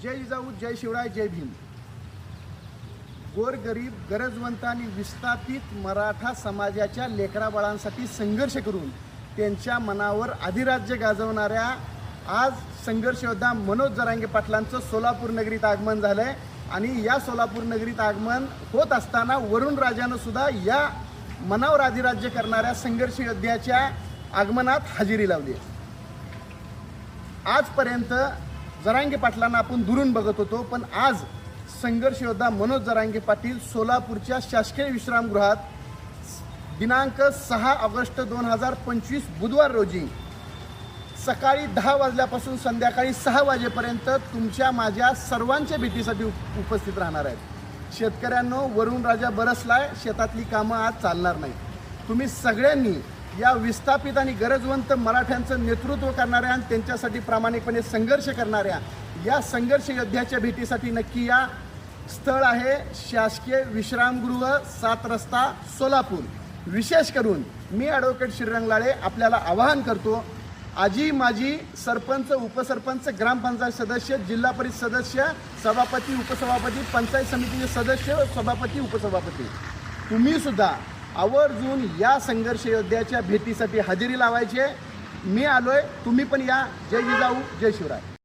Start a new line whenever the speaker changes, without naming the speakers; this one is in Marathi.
जय जिजाऊ, जय शिवराय, जय भीम. गोरगरीब, गरजवंत आणि विस्थापित मराठा समाजाच्या लेकराबाळांसाठी संघर्ष करून त्यांच्या मनावर अधिराज्य गाजवणाऱ्या आज संघर्ष योद्धा मनोज जरांगे पाटलांचं सोलापूर नगरीत आगमन झालंय. आणि या सोलापूर नगरीत आगमन होत असताना वरुण राजानं सुद्धा या मनावर अधिराज्य करणाऱ्या संघर्ष योद्ध्याच्या आगमनात हजेरी लावली. आजपर्यंत जरांगे पाटलांना आपण दुरून बघत होतो, पण आज संघर्ष योद्धा मनोज जरांगे पाटील सोलापूरच्या शासकीय विश्रामगृहात दिनांक 6 ऑगस्ट 2025 बुधवार रोजी सकाळी 10 वाजल्यापासून संध्याकाळी 6 वाजेपर्यंत तुमच्या माझ्या सर्वांच्या भेटीसाठी उपस्थित राहणार आहेत. शेतकऱ्यांनो, वरुण राजा बरसलाय, शेतातली कामं आज चालणार नाही. तुम्ही सगळ्यांनी या विस्थापित आणि गरजवंत मराठ्यांचं नेतृत्व करणाऱ्या आणि त्यांच्यासाठी प्रामाणिकपणे संघर्ष करणाऱ्या या संघर्ष योद्ध्याच्या भेटीसाठी नक्की या. स्थळ आहे शासकीय विश्रामगृह 7 रस्ता सोलापूर. विशेष करून मी ॲडव्होकेट श्रीरंग लाळे आपल्याला आवाहन करतो, आजी माजी सरपंच, उपसरपंच, ग्रामपंचायत सदस्य, जिल्हा परिषद सदस्य, सभापती, उपसभापती, पंचायत समितीचे सदस्य, सभापती, उपसभापती, तुम्ही सुद्धा आवर्जून या संघर्ष योद्ध्याच्या भेटीसाठी हजेरी लावायची. मी आलोय, तुम्ही पण या. जय जिजाऊ, जय शिवराय.